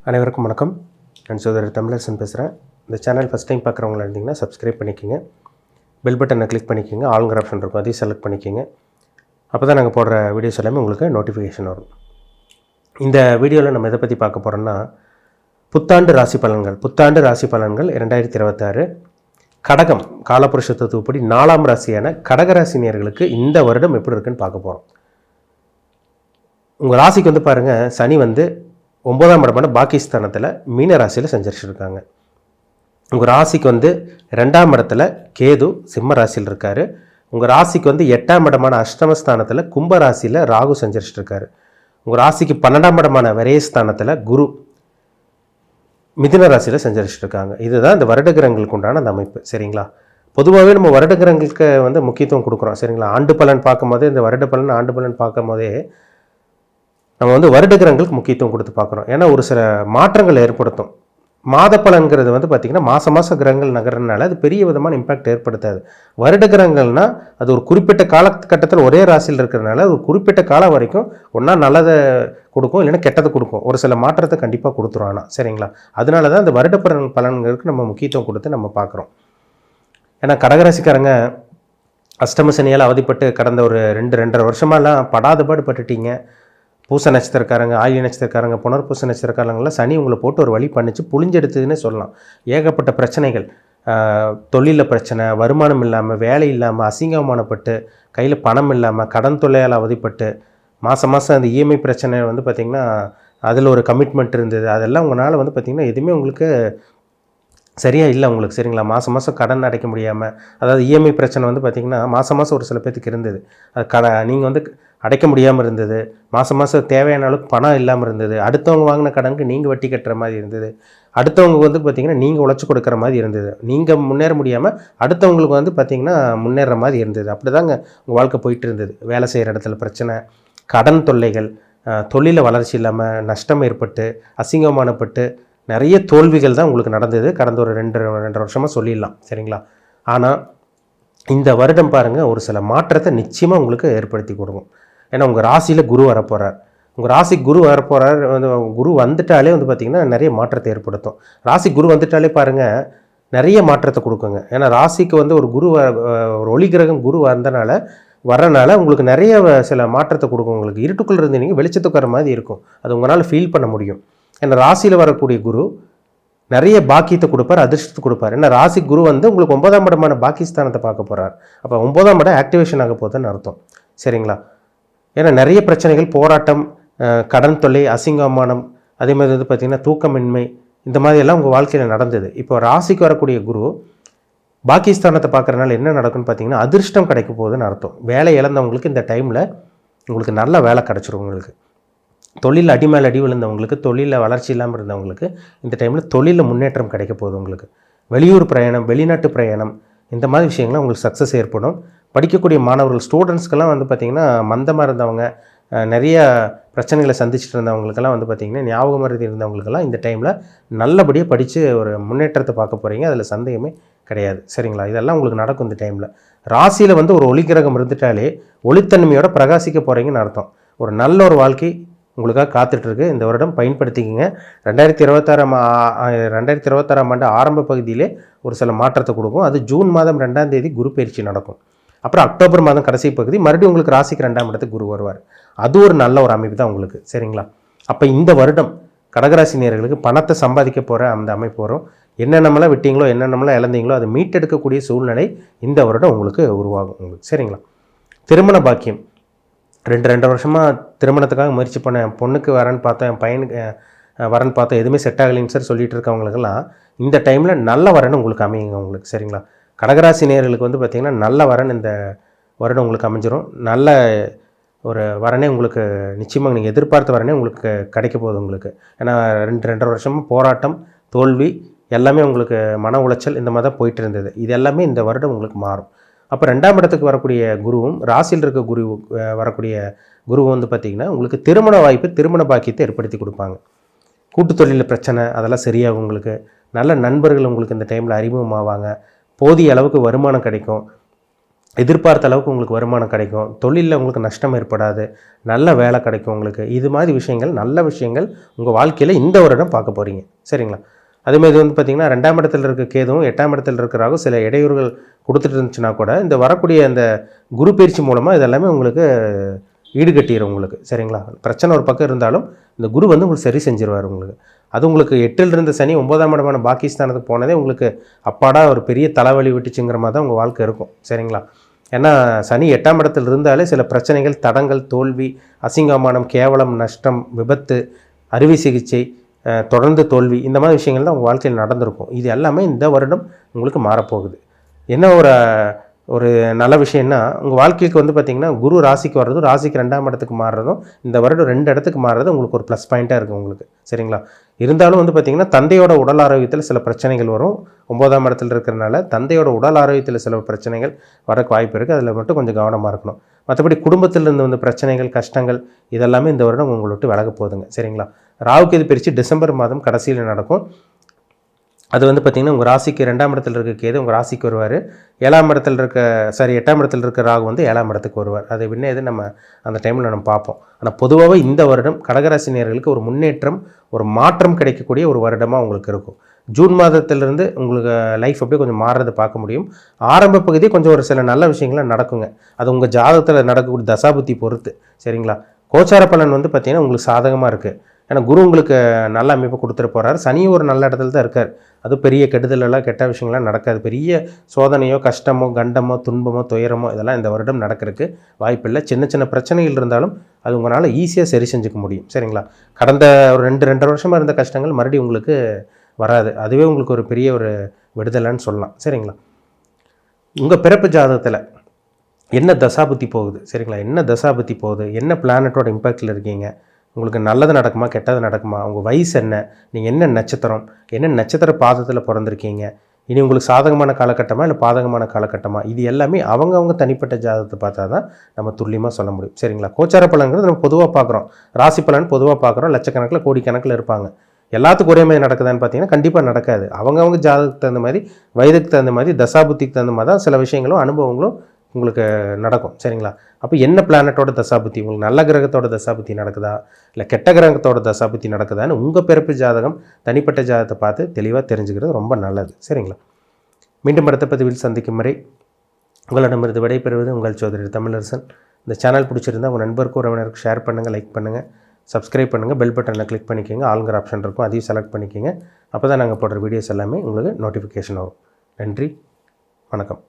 அனைவருக்கும் வணக்கம். நான் சோதரர் தமிழரசன் பேசுகிறேன். இந்த சேனல் ஃபஸ்ட் டைம் பார்க்குறவங்களா இருந்தீங்கன்னா சப்ஸ்கிரைப் பண்ணிக்கோங்க. பெல் பட்டனை கிளிக் பண்ணிக்கோங்க. ஆல்ங்கிற ஆப்ஷன் இருக்கும், அதையும் செலக்ட் பண்ணிக்கோங்க. அப்போ தான் நாங்கள் போடுற வீடியோஸ் எல்லாமே உங்களுக்கு நோட்டிஃபிகேஷன் வரும். இந்த வீடியோவில் நம்ம எதை பற்றி பார்க்க போகிறோம்னா, புத்தாண்டு ராசி பலன்கள் 2026 கடகம் காலபுருஷ தத்துவப்படி 4ஆம் ராசியான கடகராசினியர்களுக்கு இந்த வருடம் எப்படி இருக்குன்னு பார்க்க போகிறோம். உங்கள் ராசிக்கு வந்து பாருங்கள், சனி வந்து 9ஆம் இடமான பாகிஸ்தானத்தில் மீன ராசியில் சஞ்சரிச்சிருக்காங்க. உங்கள் ராசிக்கு வந்து 2ஆம் இடத்துல கேது சிம்ம ராசியில் இருக்கார். உங்கள் ராசிக்கு வந்து 8ஆம் இடமான அஷ்டமஸ்தானத்தில் கும்ப ராசியில் ராகு சஞ்சரிச்சிட்டு இருக்காரு. உங்கள் ராசிக்கு 12ஆம் இடமான விரயஸ்தானத்தில் குரு மிதுன ராசியில் சஞ்சரிச்சிட்டு இருக்காங்க. இதுதான் இந்த வருடகிரகங்களுக்கு உண்டான அந்த அமைப்பு. சரிங்களா? பொதுவாகவே நம்ம வருடகிரகங்களுக்கு வந்து முக்கியத்துவம் கொடுக்குறோம். சரிங்களா? ஆண்டு பலன் பார்க்கும்போது, இந்த வருட பலன் ஆண்டு பலன் பார்க்கும் போதே நம்ம வந்து வருடகிரகங்களுக்கு முக்கியத்துவம் கொடுத்து பார்க்குறோம். ஏன்னா ஒரு சில மாற்றங்கள் ஏற்படுத்தும். மாத பலன்கிறது வந்து பார்த்திங்கன்னா மாதம் கிரகங்கள் நகர்றதுனால அது பெரிய விதமான இம்பேக்ட் ஏற்படுத்தாது. வருட கிரகங்கள்னால் அது ஒரு குறிப்பிட்ட காலகட்டத்தில் ஒரே ராசியில் இருக்கிறதுனால ஒரு குறிப்பிட்ட காலம் வரைக்கும் ஒன்றா நல்லதை கொடுக்கும், இல்லைன்னா கெட்டதை கொடுக்கும். ஒரு சில மாற்றத்தை கண்டிப்பாக கொடுத்துரும். ஆனால் சரிங்களா, அதனால தான் இந்த வருட பலன்களுக்கு நம்ம முக்கியத்துவம் கொடுத்து நம்ம பார்க்குறோம். ஏன்னா கடகராசிக்காரங்க அஷ்டம சனியால் அவதிப்பட்டு கடந்த ஒரு 2-2.5 வருஷமாலாம் படாதபாடு பட்டுட்டீங்க. பூச நட்சத்திரக்காரங்க, ஆயில நட்சத்திரக்காரங்க, புனர்பூச நட்சத்திரக்காரங்களாம் சனி உங்களை போட்டு ஒரு வழி பண்ணிச்சு புளிஞ்செடுத்ததுன்னே சொல்லலாம். ஏகப்பட்ட பிரச்சனைகள், தொழிலில் பிரச்சனை, வருமானம் இல்லாமல், வேலை இல்லாமல், அசிங்கமானப்பட்டு, கையில் பணம் இல்லாமல், கடன் தொல்லையால் அவதிப்பட்டு, மாதம் அந்த இஎம்ஐ பிரச்சனை வந்து பார்த்திங்கன்னா அதில் ஒரு கமிட்மெண்ட் இருந்தது. அதெல்லாம் உங்களால் வந்து பார்த்திங்கன்னா எதுவுமே உங்களுக்கு சரியாக இல்லை உங்களுக்கு. சரிங்களா? மாதம் கடன் அடைக்க முடியாமல், அதாவது இஎம்ஐ பிரச்சனை வந்து பார்த்திங்கன்னா மாதம் ஒரு சில பேர்த்துக்கு இருந்தது. அது நீங்கள் வந்து அடைக்க முடியாமல் இருந்தது. மாதம் தேவையான அளவுக்கு பணம் இல்லாமல் இருந்தது. அடுத்தவங்க வாங்கின கடனுக்கு நீங்கள் வட்டி கட்டுற மாதிரி இருந்தது. அடுத்தவங்க வந்து பார்த்திங்கன்னா நீங்கள் உழைச்சி கொடுக்குற மாதிரி இருந்தது. நீங்கள் முன்னேற முடியாமல் அடுத்தவங்களுக்கு வந்து பார்த்திங்கன்னா முன்னேற மாதிரி இருந்தது. அப்படி தாங்க உங்கள் வாழ்க்கை போயிட்டு இருந்தது. வேலை செய்கிற இடத்துல பிரச்சனை, கடன் தொல்லைகள், தொழிலில் வளர்ச்சி இல்லாமல் நஷ்டம் ஏற்பட்டு, அசிங்கமானப்பட்டு நிறைய தோல்விகள் தான் உங்களுக்கு நடந்தது கடந்த ஒரு 2 வருஷமாக சொல்லிடலாம். சரிங்களா? ஆனால் இந்த வருடம் பாருங்கள், ஒரு சில மாற்றத்தை நிச்சயமாக உங்களுக்கு ஏற்படுத்தி கொடுக்கும். ஏன்னா உங்கள் ராசியில் குரு வரப்போகிறார். உங்கள் ராசிக்கு குரு வரப்போகிறார். வந்து குரு வந்துட்டாலே வந்து பார்த்திங்கன்னா நிறைய மாற்றத்தை ஏற்படுத்தும். ராசி குரு வந்துட்டாலே பாருங்கள் நிறைய மாற்றத்தை கொடுக்குங்க. ஏன்னா ராசிக்கு வந்து ஒரு குரு ஒரு ஒளி கிரகம் குரு வரனால உங்களுக்கு நிறைய சில மாற்றத்தை கொடுக்கும். உங்களுக்கு இருட்டுக்குள்ளே இருந்து நீங்கள் வெளிச்சத்துக்கு வர மாதிரி இருக்கும். அது உங்களால் ஃபீல் பண்ண முடியும். ஏன்னா ராசியில் வரக்கூடிய குரு நிறைய பாக்கியத்தை கொடுப்பார், அதிர்ஷ்டத்தை கொடுப்பார். ஏன்னா ராசி குரு வந்து உங்களுக்கு 9ஆம் இடமான பாகிஸ்தானத்தை பார்க்க போகிறார். அப்போ 9ஆம் இடம் ஆக்டிவேஷன் ஆக போகுதுன்னு அர்த்தம். சரிங்களா? ஏன்னா நிறைய பிரச்சனைகள், போராட்டம், கடன் தொல்லை, அசிங்கமானம், அதே மாதிரி வந்து பார்த்திங்கன்னா தூக்கமின்மை, இந்த மாதிரியெல்லாம் உங்கள் வாழ்க்கையில் நடந்தது. இப்போ ராசிக்கு வரக்கூடிய குரு பாகிஸ்தானத்தை பார்க்குறதுனால என்ன நடக்குன்னு பார்த்தீங்கன்னா அதிர்ஷ்டம் கிடைக்க போகுதுன்னு அர்த்தம். வேலை இழந்தவங்களுக்கு இந்த டைமில் உங்களுக்கு நல்ல வேலை கிடச்சிரும். உங்களுக்கு தொழில் அடி மேல் அடி விழுந்தவங்களுக்கு, தொழிலில் வளர்ச்சி இல்லாமல் இருந்தவங்களுக்கு இந்த டைமில் தொழிலில் முன்னேற்றம் கிடைக்க போகுது. உங்களுக்கு வெளியூர் பிரயாணம், வெளிநாட்டு பிரயாணம், இந்த மாதிரி விஷயங்கள்லாம் உங்களுக்கு சக்ஸஸ் ஏற்படும். படிக்கக்கூடிய மாணவர்கள், ஸ்டூடெண்ட்ஸ்க்கெல்லாம் வந்து பார்த்திங்கன்னா மந்தமாக இருந்தவங்க, நிறைய பிரச்சனைகளை சந்திச்சுட்டு இருந்தவங்களுக்கெல்லாம் வந்து பார்த்திங்கன்னா ஞாபகம் மறதி இருந்தவங்களுக்கெல்லாம் இந்த டைமில் நல்லபடியாக படித்து ஒரு முன்னேற்றத்தை பார்க்க போகிறீங்க. அதில் சந்தேகமே கிடையாது. சரிங்களா? இதெல்லாம் உங்களுக்கு நடக்கும் இந்த டைமில். ராசியில் வந்து ஒரு ஒளிக்கிரகம் இருந்துட்டாலே ஒளித்தன்மையோட பிரகாசிக்க போகிறீங்கன்னு அர்த்தம். ஒரு நல்ல ஒரு வாழ்க்கை உங்களுக்காக காத்துட்ருக்கு. இந்த வருடம் பயன்படுத்திக்கிங்க. 2026ஆம் ஆண்டு ஆரம்ப பகுதியிலே ஒரு சில மாற்றத்தை கொடுக்கும். அது ஜூன் மாதம் 2ஆம் தேதி குரு பயிற்சி நடக்கும். அப்புறம் அக்டோபர் மாதம் கடைசி பகுதி மறுபடியும் உங்களுக்கு ராசிக்கு 2ஆம் இடத்துக்கு குரு வருவார். அது ஒரு நல்ல ஒரு அமைப்பு தான் உங்களுக்கு. சரிங்களா? அப்போ இந்த வருடம் கடகராசினியர்களுக்கு பணத்தை சம்பாதிக்க போகிற அந்த அமைப்பு வரும். என்னென்னமெல்லாம் விட்டீங்களோ, என்னென்னமெல்லாம் இழந்தீங்களோ அதை மீட்டெடுக்கக்கூடிய சூழ்நிலை இந்த வருடம் உங்களுக்கு உருவாகும் உங்களுக்கு. சரிங்களா? திருமண பாக்கியம், 2 வருஷமாக திருமணத்துக்காக முயற்சி பண்ண என் பொண்ணுக்கு வரேன்னு பார்த்தேன், என் பையனுக்கு வரேன்னு பார்த்தேன், எதுவுமே செட் ஆகலைன்னு சார் சொல்லிட்டு இருக்கவங்களுக்கெல்லாம் இந்த டைமில் நல்ல வரன்னு உங்களுக்கு அமையுங்க உங்களுக்கு. சரிங்களா? கடகராசி நேயர்களுக்கு வந்து பார்த்திங்கன்னா நல்ல வரன் இந்த வருடம் உங்களுக்கு அமைஞ்சிரும். நல்ல ஒரு வரனே உங்களுக்கு நிச்சயமாக நீங்கள் எதிர்பார்த்த வரனே உங்களுக்கு கிடைக்க போகுது உங்களுக்கு. ஏன்னா 2 வருஷமாக போராட்டம், தோல்வி எல்லாமே உங்களுக்கு, மன உளைச்சல் இந்த மாதிரி தான் போயிட்டு இருந்தது. இது எல்லாமே இந்த வருடம் உங்களுக்கு மாறும். அப்போ 2ஆம் இடத்துக்கு வரக்கூடிய குருவும், ராசியில் இருக்க வரக்கூடிய குருவும் வந்து பார்த்திங்கன்னா உங்களுக்கு திருமண வாய்ப்பு, திருமண பாக்கியத்தை ஏற்படுத்தி கொடுப்பாங்க. கூட்டு தொழிலில் பிரச்சனை அதெல்லாம் சரியாகும் உங்களுக்கு. நல்ல நண்பர்கள் உங்களுக்கு இந்த டைமில் அறிமுகமாவாங்க. போதிய அளவுக்கு வருமானம் கிடைக்கும். எதிர்பார்த்த அளவுக்கு உங்களுக்கு வருமானம் கிடைக்கும், தொழிலில் உங்களுக்கு நஷ்டம் ஏற்படாது, நல்ல வேலை கிடைக்கும் உங்களுக்கு. இது மாதிரி விஷயங்கள், நல்ல விஷயங்கள் உங்கள் வாழ்க்கையில் இந்த வருடம் பார்க்க போகிறீங்க. சரிங்களா? அதேமாதிரி இது வந்து பார்த்திங்கன்னா 2ஆம் இடத்துல இருக்க கேதுவும் 8ஆம் இடத்துல இருக்கிறாகவும் சில இடையூறுகள் கொடுத்துட்டு இருந்துச்சுன்னா கூட இந்த வரக்கூடிய அந்த குரு பயிற்சி மூலமாக இதெல்லாமே உங்களுக்கு ஈடுகட்டிடும் உங்களுக்கு. சரிங்களா? பிரச்சனை ஒரு பக்கம் இருந்தாலும் இந்த குரு வந்து உங்களுக்கு சரி செஞ்சிருவார் உங்களுக்கு. அது உங்களுக்கு 8ல் இருந்த சனி 9ஆம் இடமான பாகிஸ்தானுக்கு போனதே உங்களுக்கு அப்பாடா ஒரு பெரிய தலைவலி விட்டுச்சுங்கிற மாதிரி தான் உங்கள் வாழ்க்கை இருக்கும். சரிங்களா? ஏன்னா சனி 8ஆம் இடத்தில் இருந்தாலே சில பிரச்சனைகள், தடங்கள், தோல்வி, அசிங்கமானம், கேவலம், நஷ்டம், விபத்து, அறுவை சிகிச்சை, தொடர்ந்து தோல்வி, இந்த மாதிரி விஷயங்கள் தான் உங்கள் வாழ்க்கையில் நடந்திருக்கும். இது எல்லாமே இந்த வருடம் உங்களுக்கு மாறப்போகுது. என்ன ஒரு நல்ல விஷயம்னா உங்கள் வாழ்க்கைக்கு வந்து பார்த்திங்கன்னா குரு ராசிக்கு வர்றதும் ராசிக்கு 2ஆம் இடத்துக்கு மாறுறதும் இந்த வருடம் 2 இடத்துக்கு மாறுறது உங்களுக்கு ஒரு ப்ளஸ் பாயிண்ட்டாக இருக்கும் உங்களுக்கு. சரிங்களா? இருந்தாலும் வந்து பார்த்திங்கன்னா தந்தையோட உடல் ஆரோக்கியத்தில் சில பிரச்சனைகள் வரும். 9ஆம் இடத்துல இருக்கிறனால தந்தையோட உடல் ஆரோக்கியத்தில் சில பிரச்சனைகள் வரக்கு வாய்ப்பு இருக்குது. அதில் மட்டும் கொஞ்சம் கவனமாக இருக்கணும். மற்றபடி குடும்பத்திலிருந்து வந்து பிரச்சனைகள், கஷ்டங்கள் இதெல்லாமே இந்த வருடம் உங்களை விட்டு விலக போகுதுங்க. சரிங்களா? ராகுகேது பயிற்சி டிசம்பர் மாதம் கடைசியில் நடக்கும். அது வந்து பார்த்திங்கன்னா உங்கள் ராசிக்கு 2ஆம் இடத்துல இருக்க கேது உங்கள் ராசிக்கு வருவார். 8ஆம் இடத்துல இருக்க ராகு வந்து 7ஆம் இடத்துக்கு வருவார். அது என்ன இது நம்ம அந்த டைமில் நம்ம பார்ப்போம். ஆனால் பொதுவாகவே இந்த வருடம் கடகராசினியர்களுக்கு ஒரு முன்னேற்றம், ஒரு மாற்றம் கிடைக்கக்கூடிய ஒரு வருடமாக உங்களுக்கு இருக்கும். ஜூன் மாதத்திலிருந்து உங்களுக்கு லைஃப் அப்படியே கொஞ்சம் மாறுறதை பார்க்க முடியும். ஆரம்ப பகுதி கொஞ்சம் ஒரு சில நல்ல விஷயங்கள்லாம் நடக்குங்க. அது உங்கள் ஜாதகத்தில் நடக்கக்கூடிய தசாபுத்தி பொறுத்து. சரிங்களா? கோச்சார பலன் வந்து பார்த்திங்கன்னா உங்களுக்கு சாதகமாக இருக்குது. ஏன்னா குரு உங்களுக்கு நல்ல அமைப்பு கொடுத்துட்டு போகிறார். சனியும் ஒரு நல்ல இடத்துல தான் இருக்கார். அது பெரிய கெடுதலெல்லாம் கெட்ட விஷயங்கள்லாம் நடக்காது. பெரிய சோதனையோ, கஷ்டமோ, கண்டமோ, துன்பமோ, துயரமோ இதெல்லாம் இந்த வருடம் நடக்கிறதுக்கு வாய்ப்பில்லை. சின்ன சின்ன பிரச்சனைகள் இருந்தாலும் அது உங்களால் ஈஸியாக சரி செஞ்சுக்க முடியும். சரிங்களா? கடந்த ஒரு 2-2.5 வருஷமாக இருந்த கஷ்டங்கள் மறுபடியும் உங்களுக்கு வராது. அதுவே உங்களுக்கு ஒரு பெரிய ஒரு விடுதலைன்னு சொல்லலாம். சரிங்களா? உங்கள் பிறப்பு ஜாதகத்தில் என்ன தசாபுத்தி போகுது? சரிங்களா? என்ன தசாபுத்தி போகுது? என்ன பிளானட்டோட இம்பேக்டில் இருக்கீங்க? உங்களுக்கு நல்லது நடக்குமா, கெட்டது நடக்குமா? உங்கள் வயசு என்ன? நீங்கள் என்ன நட்சத்திரம், என்ன நட்சத்திர பாதத்தில் பிறந்திருக்கீங்க? இனி உங்களுக்கு சாதகமான காலகட்டமாக இல்லை பாதகமான காலகட்டமாக? இது எல்லாமே அவங்கவுங்க தனிப்பட்ட ஜாதகத்தை பார்த்தா தான் நம்ம துல்லியமாக சொல்ல முடியும். சரிங்களா? கோச்சார பலன்கிறது நம்ம பொதுவாக பார்க்குறோம், ராசி பலன் பொதுவாக பார்க்குறோம். லட்சக்கணக்கில் கோடிக்கணக்கில் இருப்பாங்க. எல்லாத்துக்கும் ஒரே மாதிரி நடக்குதான்னு பார்த்தீங்கன்னா கண்டிப்பாக நடக்காது. அவங்கவுங்க ஜாதகத்துக்கு தகுந்த மாதிரி, வயதுக்கு தகுந்த மாதிரி, தசாபுத்திக்கு தகுந்த மாதிரி தான் சில விஷயங்களும் அனுபவங்களும் உங்களுக்கு நடக்கும். சரிங்களா? அப்போ என்ன பிளானட்டோட தசாபுத்தி, உங்களுக்கு நல்ல கிரகத்தோட தசாபுத்தி நடக்குதா இல்லை கெட்ட கிரகத்தோட தசாபுத்தி நடக்குதான்னு உங்கள் பிறப்பு ஜாதகம், தனிப்பட்ட ஜாதகத்தை பார்த்து தெளிவாக தெரிஞ்சுக்கிறது ரொம்ப நல்லது. சரிங்களா? மீண்டும் அடுத்த பதிவில் சந்திக்கும் வரை உங்களிடமிருந்து விடைபெறுவது உங்கள் சோதரி தமிழரசன். இந்த சேனல் பிடிச்சிருந்தால் உங்கள் நண்பருக்கும் உறவினருக்கு ஷேர் பண்ணுங்கள், லைக் பண்ணுங்கள், சப்ஸ்கிரைப் பண்ணுங்கள், பெல் பட்டனை கிளிக் பண்ணிக்கோங்க. ஆளுங்கிற ஆப்ஷன் இருக்கும், அதையும் செலக்ட் பண்ணிக்கோங்க. அப்போ தான் நாங்கள் போடுற வீடியோஸ் எல்லாமே உங்களுக்கு நோட்டிஃபிகேஷன் வரும். நன்றி, வணக்கம்.